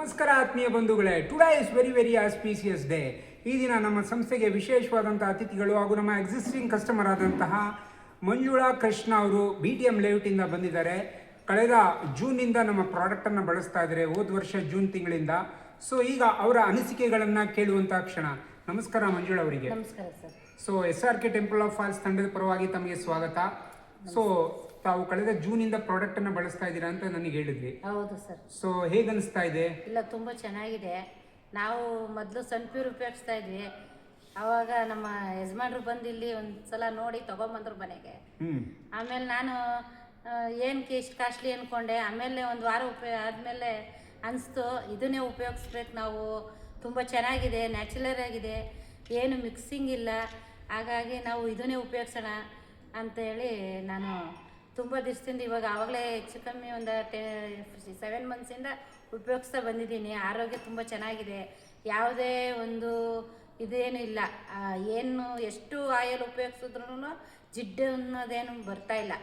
ನಮಸ್ಕಾರ ಆತ್ಮೀಯ ಬಂಧುಗಳೇ, ಟುಡೇ ಇಸ್ ವೆರಿ ಆಸ್ಪೀಸಿಯಸ್ ಡೇ. ಈ ದಿನ ನಮ್ಮ ಸಂಸ್ಥೆಗೆ ವಿಶೇಷವಾದಂತಹ ಅತಿಥಿಗಳು ಹಾಗೂ ನಮ್ಮ ಎಕ್ಸಿಸ್ಟಿಂಗ್ ಕಸ್ಟಮರ್ ಆದಂತಹ ಮಂಜುಳಾ ಕೃಷ್ಣ ಅವರು BTM ಲೇಔಟಿಂದ ಬಂದಿದ್ದಾರೆ. ಕಳೆದ ಜೂನ್ನಿಂದ ನಮ್ಮ ಪ್ರಾಡಕ್ಟನ್ನು ಬಳಸ್ತಾ ಇದ್ದಾರೆ, ಹೋದ ವರ್ಷ ಜೂನ್ ತಿಂಗಳಿಂದ. ಸೊ ಈಗ ಅವರ ಅನಿಸಿಕೆಗಳನ್ನು ಕೇಳುವಂತಹ ಕ್ಷಣ. ನಮಸ್ಕಾರ ಮಂಜುಳಾ ಅವರಿಗೆ. ನಮಸ್ಕಾರ sir. So SRK temple of falls ತಂಡದ ಪರವಾಗಿ ತಮಗೆ ಸ್ವಾಗತ. ಸೊ ತಾವು ಕಳೆದ ಜೂನಿಂದ ಪ್ರಾಡಕ್ಟ್ ಅನ್ನ ಬಳಸ್ತಾ ಇದ್ದೀರಾ ಅಂತ ನನಗೆ ಹೇಳಿದ್ವಿ. ಹೌದು ಸರ್. ಸೊ ಹೇಗೆ ಅನಿಸ್ತಾ ಇದೆ? ಇಲ್ಲ, ತುಂಬ ಚೆನ್ನಾಗಿದೆ. ನಾವು ಮೊದಲು ಸನ್ಪ್ಯೂರ್ ಉಪಯೋಗಿಸ್ತಾ ಇದ್ವಿ. ಆವಾಗ ನಮ್ಮ ಯಜಮಾನ್ರು ಬಂದು ಇಲ್ಲಿ ಒಂದ್ಸಲ ನೋಡಿ ತಗೊಂಬಂದ್ರು ಮನೆಗೆ. ಆಮೇಲೆ ನಾನು ಏನಕ್ಕೆ ಇಷ್ಟು ಕಾಸ್ಟ್ಲಿ ಅಂದ್ಕೊಂಡೆ. ಆಮೇಲೆ ಒಂದು ವಾರ ಆದಮೇಲೆ ಅನಿಸ್ತು ಇದನ್ನೇ ಉಪಯೋಗಿಸ್ಬೇಕು ನಾವು. ತುಂಬ ಚೆನ್ನಾಗಿದೆ, ನ್ಯಾಚುರಲ್ ಆಗಿದೆ, ಏನು ಮಿಕ್ಸಿಂಗ್ ಇಲ್ಲ. ಹಾಗಾಗಿ ನಾವು ಇದನ್ನೇ ಉಪಯೋಗಿಸೋಣ ಅಂತೇಳಿ ನಾನು ತುಂಬ ದಿವಸದಿಂದ ಇವಾಗ ಆವಾಗಲೇ ಹೆಚ್ಚು ಕಮ್ಮಿ ಒಂದು 7 ಮಂತ್ಸಿಂದ ಉಪಯೋಗಿಸ್ತಾ ಬಂದಿದ್ದೀನಿ. ಆರೋಗ್ಯ ತುಂಬ ಚೆನ್ನಾಗಿದೆ, ಯಾವುದೇ ಒಂದು ಇದೇನು ಇಲ್ಲ. ಏನು ಎಷ್ಟು ಆಯಿಲ್ ಉಪಯೋಗಿಸಿದ್ರೂ ಜಿಡ್ಡು ಅನ್ನೋದೇನು ಬರ್ತಾಯಿಲ್ಲ.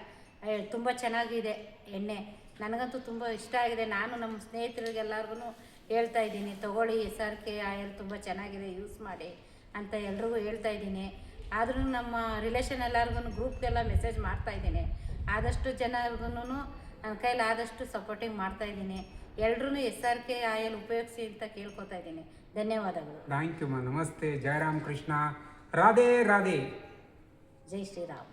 ತುಂಬ ಚೆನ್ನಾಗಿದೆ ಎಣ್ಣೆ. ನನಗಂತೂ ತುಂಬ ಇಷ್ಟ ಆಗಿದೆ. ನಾನು ನಮ್ಮ ಸ್ನೇಹಿತರಿಗೆಲ್ಲರಿಗೂ ಹೇಳ್ತಾ ಇದ್ದೀನಿ, ತೊಗೊಳ್ಳಿ SRK ಆಯಿಲ್ ತುಂಬ ಚೆನ್ನಾಗಿದೆ, ಯೂಸ್ ಮಾಡಿ ಅಂತ ಎಲ್ರಿಗೂ ಹೇಳ್ತಾ ಇದ್ದೀನಿ. ಆದ್ರೂ ನಮ್ಮ ರಿಲೇಷನ್ ಎಲ್ಲರಿಗೂ ಗ್ರೂಪ್ಗೆಲ್ಲ ಮೆಸೇಜ್ ಮಾಡ್ತಾಯಿದ್ದೀನಿ. ಆದಷ್ಟು ಜನರಿಗೂ ನನ್ನ ಕೈಲಿ ಆದಷ್ಟು ಸಪೋರ್ಟಿಂಗ್ ಮಾಡ್ತಾಯಿದ್ದೀನಿ. ಎಲ್ಲರೂ SRK ಆಯಿಲ್ ಉಪಯೋಗಿಸಿ ಅಂತ ಕೇಳ್ಕೊತಾ ಇದ್ದೀನಿ. ಧನ್ಯವಾದಗಳು. ಥ್ಯಾಂಕ್ ಯು ಮಾ. ನಮಸ್ತೆ. ಜಯರಾಮ್ ಕೃಷ್ಣ. ರಾಧೆ ರಾಧೆ. ಜೈ ಶ್ರೀರಾಮ್.